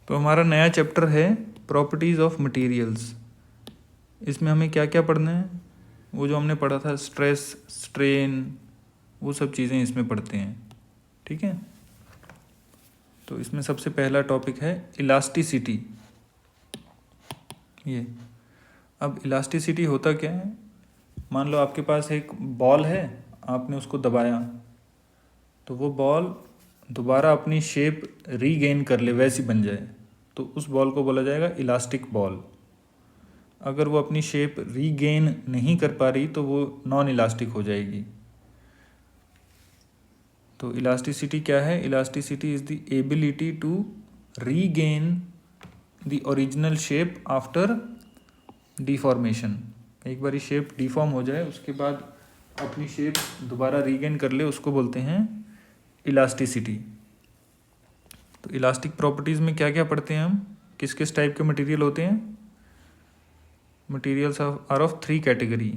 तो हमारा नया चैप्टर है प्रॉपर्टीज़ ऑफ मटेरियल्स। इसमें हमें क्या क्या पढ़ना है, वो जो हमने पढ़ा था स्ट्रेस, स्ट्रेन, वो सब चीज़ें इसमें पढ़ते हैं। ठीक है, तो इसमें सबसे पहला टॉपिक है इलास्टिसिटी। ये अब इलास्टिसिटी होता क्या है, मान लो आपके पास एक बॉल है, आपने उसको दबाया तो वो बॉल दोबारा अपनी शेप रीगेन कर ले, वैसी बन जाए, तो उस बॉल को बोला जाएगा इलास्टिक बॉल। अगर वो अपनी शेप रीगेन नहीं कर पा रही तो वो नॉन इलास्टिक हो जाएगी। तो इलास्टिसिटी क्या है? Elasticity is the ability to regain the original shape after deformation. एक बार शेप डिफॉर्म हो जाए उसके बाद अपनी शेप दोबारा रीगेन कर ले, उसको बोलते हैं इलास्टिसिटी। तो इलास्टिक प्रॉपर्टीज़ में क्या क्या पढ़ते हैं हम, किस किस टाइप के मटेरियल होते हैं? Materials are of 3 category.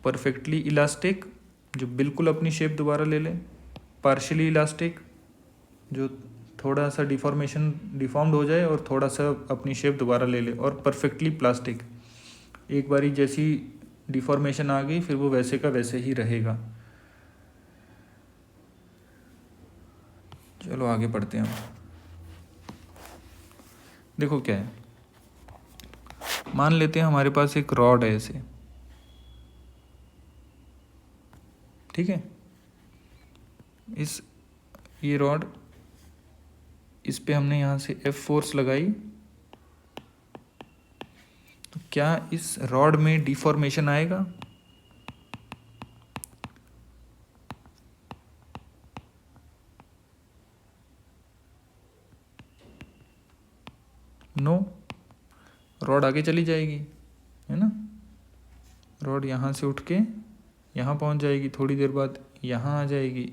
Perfectly elastic, जो बिल्कुल अपनी शेप दोबारा ले ले। पार्शियली इलास्टिक, जो थोड़ा सा डिफॉर्म्ड हो जाए और थोड़ा सा अपनी शेप दोबारा ले ले। और परफेक्टली प्लास्टिक, एक बारी जैसी डिफॉर्मेशन आ गई फिर वो वैसे का वैसे ही रहेगा। चलो आगे पढ़ते हैं हम। देखो क्या है, मान लेते हैं हमारे पास एक रॉड है ऐसे, ठीक है। ये रॉड, इस पे हमने यहाँ से F फोर्स लगाई, तो क्या इस रॉड में डिफॉर्मेशन आएगा? नो, रॉड आगे चली जाएगी, है ना। रॉड यहाँ से उठ के यहाँ पहुँच जाएगी, थोड़ी देर बाद यहाँ आ जाएगी,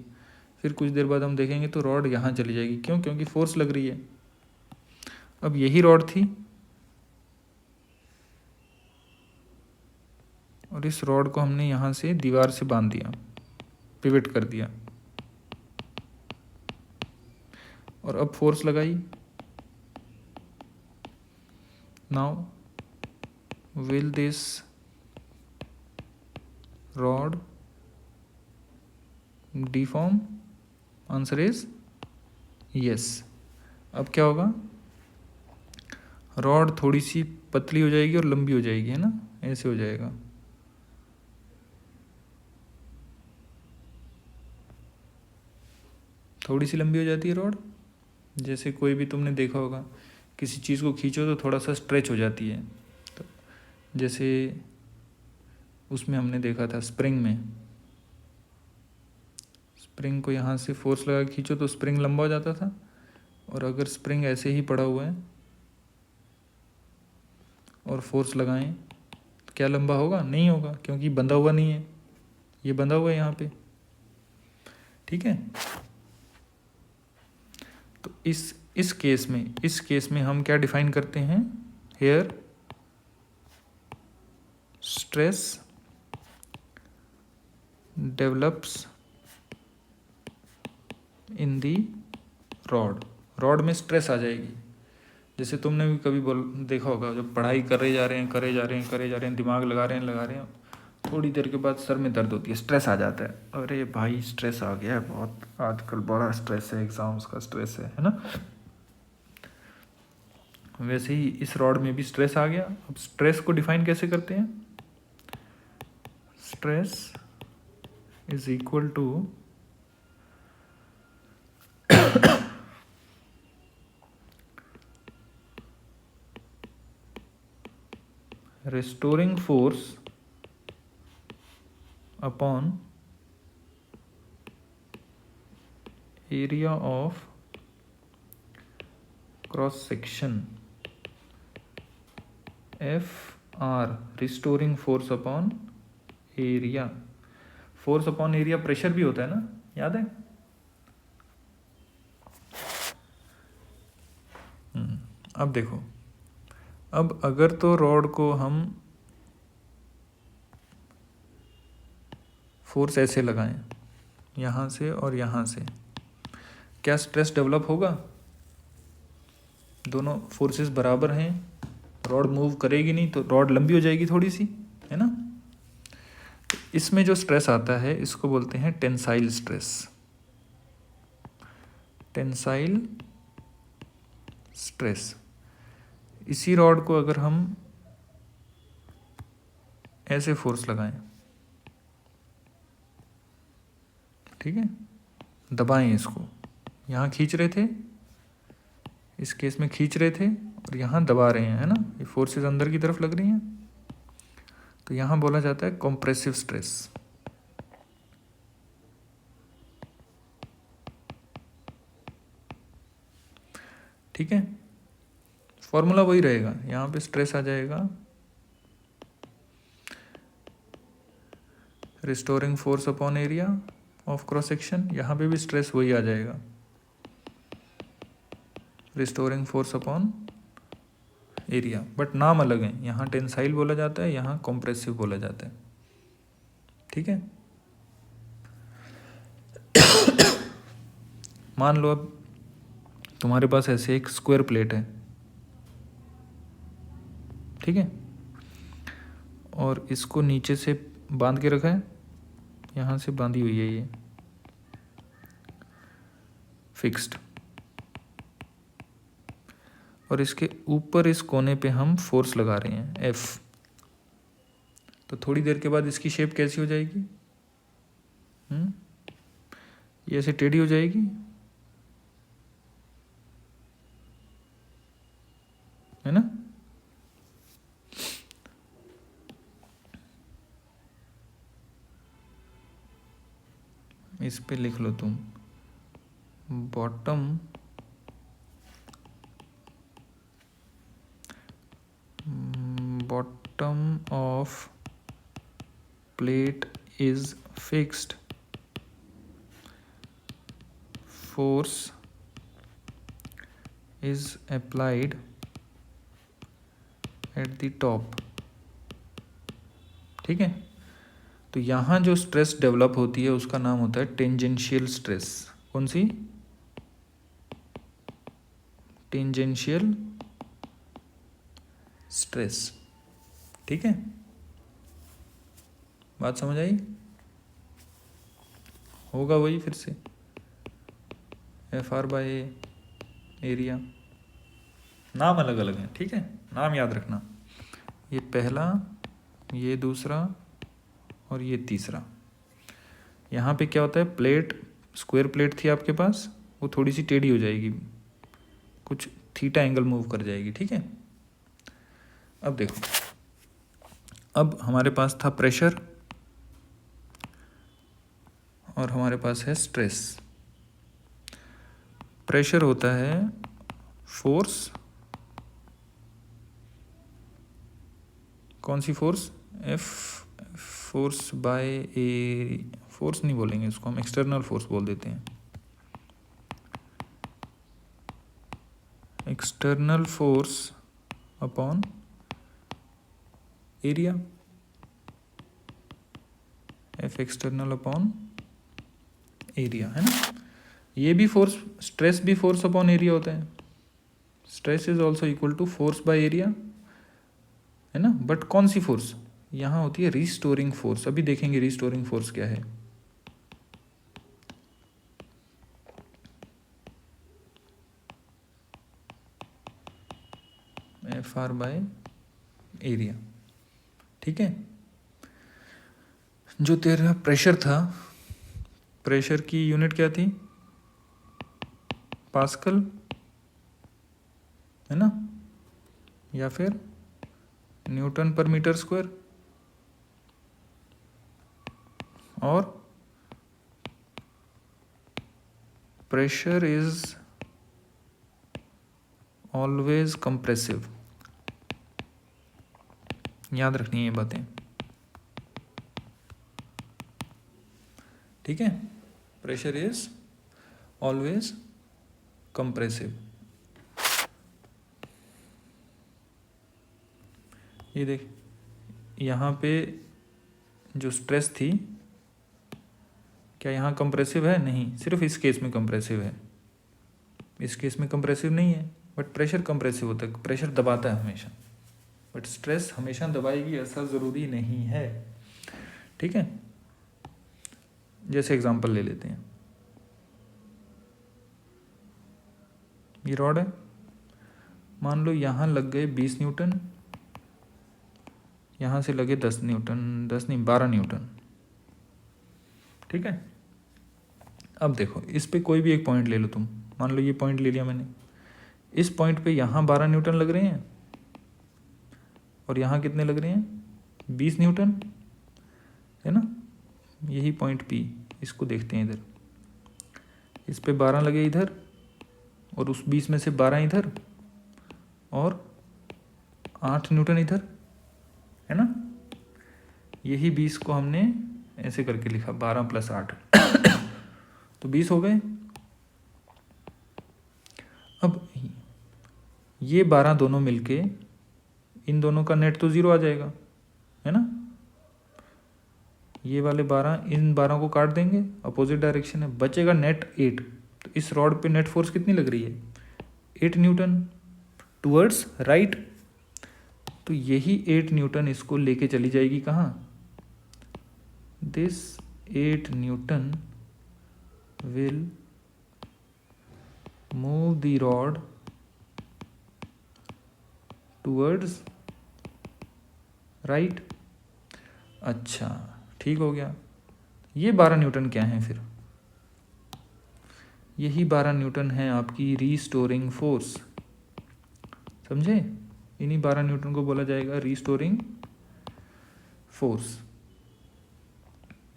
फिर कुछ देर बाद हम देखेंगे तो रॉड यहाँ चली जाएगी। क्यों? क्योंकि फोर्स लग रही है। अब यही रॉड थी और इस रॉड को हमने यहाँ से दीवार से बांध दिया, पिवट कर दिया, और अब फोर्स लगाई। Now will this rod deform? Answer is yes. अब क्या होगा, रॉड थोड़ी सी पतली हो जाएगी और लंबी हो जाएगी, है ना, ऐसे हो जाएगा। थोड़ी सी लंबी हो जाती है रॉड, जैसे कोई भी तुमने देखा होगा, किसी चीज़ को खींचो तो थोड़ा सा स्ट्रेच हो जाती है। तो जैसे उसमें हमने देखा था स्प्रिंग में, स्प्रिंग को यहाँ से फोर्स लगा के खींचो तो स्प्रिंग लंबा हो जाता था, और अगर स्प्रिंग ऐसे ही पड़ा हुआ है और फोर्स लगाएं तो क्या लंबा होगा? नहीं होगा, क्योंकि बंधा हुआ नहीं है, ये बंधा हुआ है यहाँ पे, ठीक है। तो इस केस में हम क्या डिफाइन करते हैं? Here stress develops in the rod में स्ट्रेस आ जाएगी। जैसे तुमने भी कभी देखा होगा, जब पढ़ाई करे जा रहे हैं, दिमाग लगा रहे हैं, थोड़ी देर के बाद सर में दर्द होती है, स्ट्रेस आ जाता है, अरे भाई स्ट्रेस आ गया है बहुत, आजकल बड़ा स्ट्रेस है, एग्जाम्स का स्ट्रेस है ना। वैसे ही इस रॉड में भी स्ट्रेस आ गया। अब स्ट्रेस को डिफाइन कैसे करते हैं? Stress is equal to restoring force upon area of cross section, FR, restoring force upon area। Force upon area pressure भी होता है ना, याद है? अब देखो, अब अगर तो रॉड को हम फोर्स ऐसे लगाएं, यहाँ से और यहाँ से, क्या स्ट्रेस डेवलप होगा? दोनों फोर्सेस बराबर हैं, रॉड मूव करेगी नहीं तो रॉड लंबी हो जाएगी थोड़ी सी, है ना। तो इसमें जो स्ट्रेस आता है इसको बोलते हैं टेंसाइल स्ट्रेस। Tensile stress. इसी रॉड को अगर हम ऐसे फोर्स लगाएं, ठीक है, दबाएं इसको, यहाँ खींच रहे थे, इस केस में खींच रहे थे और यहाँ दबा रहे हैं, है ना, ये फोर्सेस अंदर की तरफ लग रही हैं, तो यहाँ बोला जाता है कॉम्प्रेसिव स्ट्रेस। ठीक है, फॉर्मूला वही रहेगा, यहाँ पे स्ट्रेस आ जाएगा restoring force upon area of cross section, यहाँ पे भी स्ट्रेस वही आ जाएगा, restoring force upon area, but नाम अलग है, यहाँ टेंसाइल बोला जाता है, यहाँ कॉम्प्रेसिव बोला जाता है। ठीक है, मान लो अब तुम्हारे पास ऐसे एक स्क्वायर प्लेट है, ठीक है, और इसको नीचे से बांध के रखा है, यहाँ से बांधी हुई है ये फिक्स्ड, और इसके ऊपर इस कोने पे हम फोर्स लगा रहे हैं एफ, तो थोड़ी देर के बाद इसकी शेप कैसी हो जाएगी? ये ऐसे टेढ़ी हो जाएगी, है ना। इस पे लिख लो तुम, bottom of plate is fixed, force is applied at the top। ठीक है, तो यहाँ जो स्ट्रेस डेवलप होती है उसका नाम होता है टेंजेंशियल स्ट्रेस। कौन सी? Tangential stress. ठीक है, बात समझ आई? होगा वही फिर से एफ आर बाय एरिया, नाम अलग अलग हैं, ठीक है, नाम याद रखना, ये पहला, ये दूसरा और ये तीसरा। यहाँ पे क्या होता है, प्लेट, स्क्वायर प्लेट थी आपके पास, वो थोड़ी सी टेढ़ी हो जाएगी, कुछ थीटा एंगल मूव कर जाएगी। ठीक है, अब देखो, अब हमारे पास था प्रेशर और हमारे पास है स्ट्रेस। प्रेशर होता है फोर्स, कौन सी force? F, force by A, force नहीं बोलेंगे इसको हम, एक्सटर्नल फोर्स बोल देते हैं, external force upon area, F external upon area, है ना। ये भी फोर्स, स्ट्रेस भी फोर्स अपॉन एरिया होता है, stress is also equal to force by area, है ना। बट कौन सी फोर्स यहाँ होती है? Restoring force. अभी देखेंगे रिस्टोरिंग फोर्स क्या है। F R by area. ठीक है, जो तेरा प्रेशर था, प्रेशर की यूनिट क्या थी? पास्कल, है ना, या फिर न्यूटन पर मीटर स्क्वायर, और प्रेशर इज ऑलवेज कंप्रेसिव। याद रखनी है ये बातें, ठीक है। Pressure is always compressive. ये देख, यहाँ पे जो स्ट्रेस थी, क्या यहाँ कंप्रेसिव है? नहीं, सिर्फ इस केस में कंप्रेसिव है, इस केस में कंप्रेसिव नहीं है, बट प्रेशर कंप्रेसिव होता है, प्रेशर दबाता है हमेशा, बट स्ट्रेस हमेशा दबाएगी ऐसा ज़रूरी नहीं है। ठीक है, जैसे एग्जांपल ले लेते हैं, ये रॉड है, मान लो यहाँ लग गए 20 न्यूटन, यहाँ से लगे 10 न्यूटन, 10 नहीं 12 न्यूटन। ठीक है, अब देखो इस पे कोई भी एक पॉइंट ले लो तुम, मान लो ये पॉइंट ले लिया मैंने, इस पॉइंट पे यहाँ 12 न्यूटन लग रहे हैं और यहाँ कितने लग रहे हैं 20 न्यूटन, है ना। यही पॉइंट P, इसको देखते हैं इधर, इस पे 12 लगे इधर और उस 20 में से 12 इधर और 8 न्यूटन इधर, है ना। यही 20 को हमने ऐसे करके लिखा 12 + 8 तो 20 हो गए। अब ये 12 दोनों मिलके इन दोनों का नेट तो 0 आ जाएगा, है ना। ये वाले 12 इन 12 को काट देंगे, अपोजिट डायरेक्शन है, बचेगा नेट 8। तो इस रॉड पे नेट फोर्स कितनी लग रही है 8 न्यूटन टुवर्ड्स राइट। तो यही 8 न्यूटन इसको लेके चली जाएगी कहाँ, this 8 Newton will move the rod towards right. अच्छा ठीक हो गया। ये 12 न्यूटन क्या है फिर, यही 12 न्यूटन है आपकी रीस्टोरिंग फोर्स, समझे। इन्हीं 12 न्यूटन को बोला जाएगा रीस्टोरिंग फोर्स।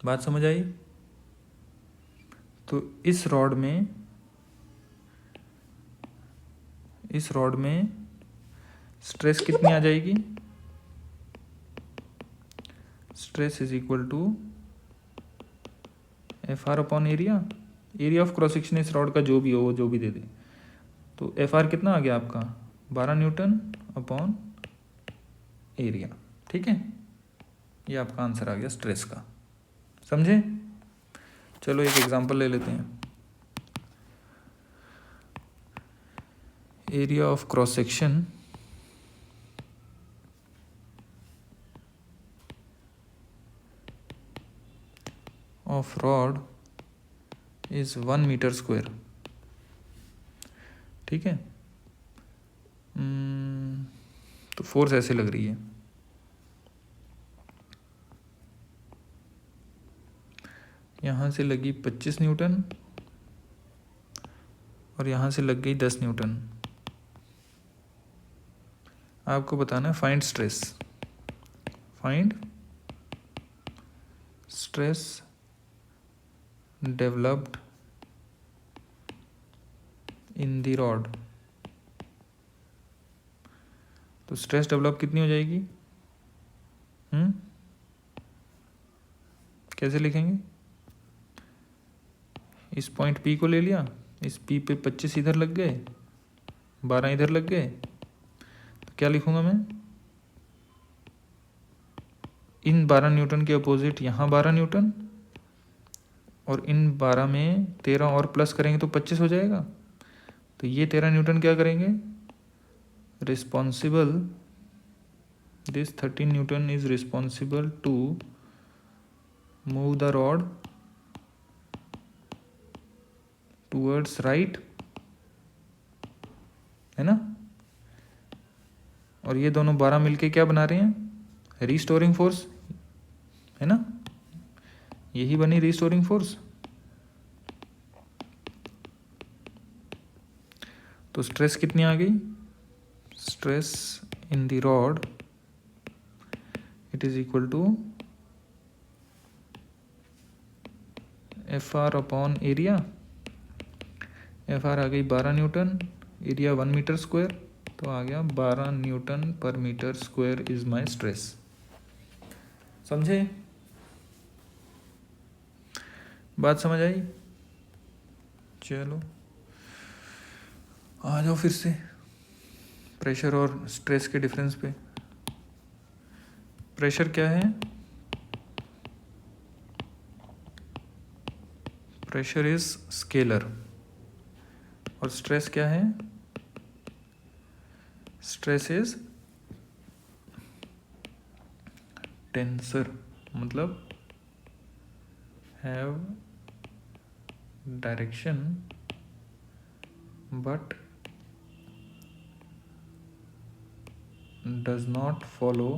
बात समझ आई। तो इस रॉड में स्ट्रेस कितनी आ जाएगी, stress is equal to FR upon area of cross section इस रॉड का जो भी हो वो जो भी दे दे। तो FR कितना आ गया आपका 12 न्यूटन अपॉन एरिया। ठीक है, ये आपका आंसर आ गया स्ट्रेस का, समझे। चलो एक एग्जांपल ले लेते हैं। Area of cross section of rod is 1 metre square. ठीक है, तो फोर्स ऐसे लग रही है, यहाँ से लगी 25 न्यूटन और यहाँ से लग गई 10 न्यूटन। आपको बताना है find stress, find stress developed in the rod. तो स्ट्रेस डेवलप कितनी हो जाएगी, कैसे लिखेंगे। इस पॉइंट P को ले लिया, इस P पे 25 इधर लग गए, 12 इधर लग गए, तो क्या लिखूंगा मैं, इन 12 न्यूटन के अपोजिट यहाँ 12 न्यूटन और इन 12 में 13 और प्लस करेंगे तो 25 हो जाएगा। तो ये 13 न्यूटन क्या करेंगे, responsible, this 13 newton is responsible to move the rod towards right, है ना। और ये दोनों 12 मिलके क्या बना रहे हैं, रीस्टोरिंग फोर्स, है ना। यही बनी रीस्टोरिंग फोर्स। तो स्ट्रेस कितनी आ गई, stress in the rod it is equal to FR upon area. FR आ गई 12 न्यूटन, एरिया 1 मीटर स्क्वायर, तो आ गया 12 न्यूटन पर metre square is my stress, समझे। बात समझ आई। चलो आ जाओ फिर से प्रेशर और स्ट्रेस के डिफरेंस पे। प्रेशर क्या है, प्रेशर इज स्केलर, और स्ट्रेस क्या है? स्ट्रेस इज टेंसर, मतलब have direction but does not follow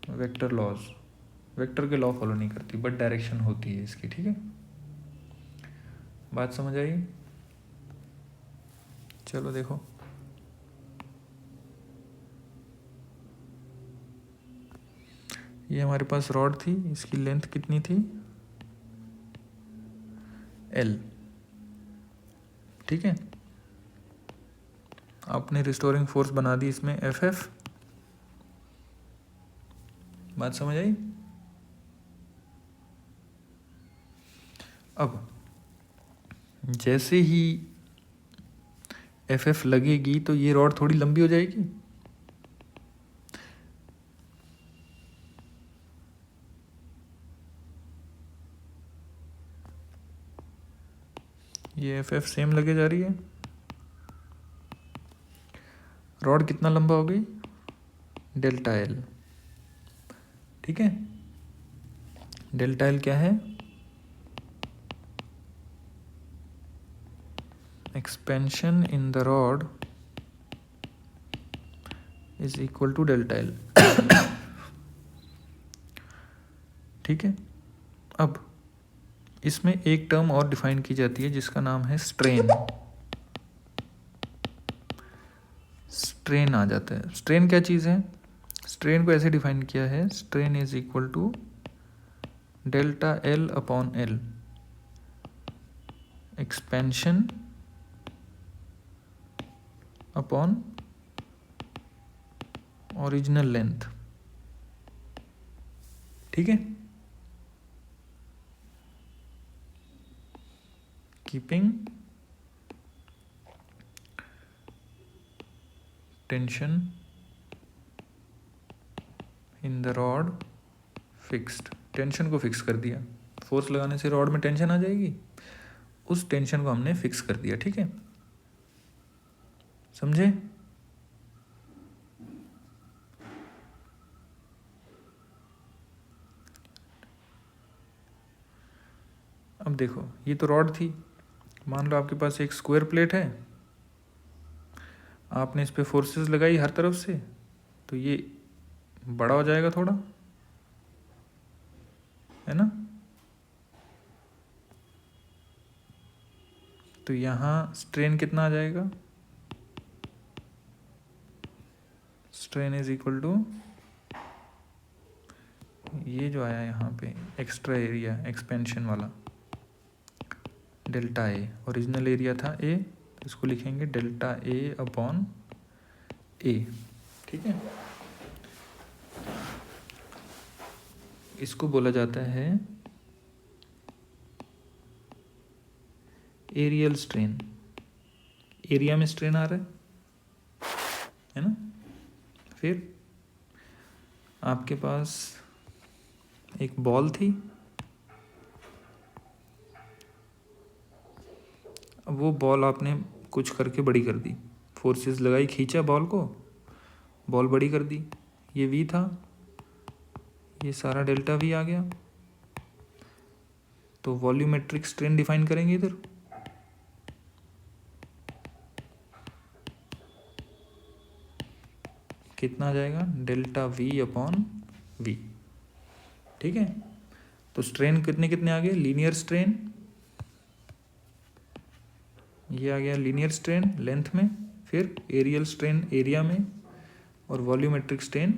vector laws. Vector के लॉ फॉलो नहीं करती बट डायरेक्शन होती है इसकी। ठीक है, बात समझ आई? चलो देखो, ये हमारे पास रॉड थी, इसकी लेंथ कितनी थी? L। ठीक है, आपने रिस्टोरिंग फोर्स बना दी इसमें FF। बात समझ आई? अब जैसे ही FF लगेगी तो ये रॉड थोड़ी लंबी हो जाएगी। ये FF सेम लगे जा रही है। रॉड कितना लंबा हो गई? Delta L। ठीक है, डेल्टा L क्या है? Expansion in the rod is equal to delta L। ठीक है, अब इसमें एक टर्म और डिफाइन की जाती है जिसका नाम है स्ट्रेन। स्ट्रेन आ जाता है। स्ट्रेन क्या चीज़ है? स्ट्रेन को ऐसे डिफाइन किया है, strain is equal to delta L upon L, expansion upon original length. ठीक है, keeping tension in the rod fixed. Tension को फिक्स कर दिया, फोर्स लगाने से रॉड में टेंशन आ जाएगी, उस टेंशन को हमने फिक्स कर दिया। ठीक है, समझे? अब देखो, ये तो रॉड थी, मान लो आपके पास एक स्क्वायर प्लेट है, आपने इस पे फोर्सेस लगाई हर तरफ से, तो ये बड़ा हो जाएगा थोड़ा, है ना? तो यहाँ स्ट्रेन कितना आ जाएगा? स्ट्रेन इज इक्वल टू ये जो आया यहाँ पे एक्स्ट्रा एरिया एक्सपेंशन वाला, डेल्टा ए। ओरिजिनल एरिया था A, तो इसको लिखेंगे डेल्टा A अपॉन A। ठीक है, इसको बोला जाता है एरियल स्ट्रेन। एरिया में स्ट्रेन आ रहा है ना? फिर आपके पास एक बॉल थी, अब वो बॉल आपने कुछ करके बड़ी कर दी, फोर्सेस लगाई, खींचा बॉल को, बॉल बड़ी कर दी। ये V था, ये सारा डेल्टा V आ गया, तो वॉल्यूमेट्रिक स्ट्रेन डिफाइन करेंगे इधर। कितना आ जाएगा? Delta V upon V। ठीक है, तो स्ट्रेन कितने कितने आ गए? लीनियर स्ट्रेन, ये आ गया लीनियर स्ट्रेन लेंथ में, फिर एरियल स्ट्रेन एरिया में, और वॉल्यूमेट्रिक स्ट्रेन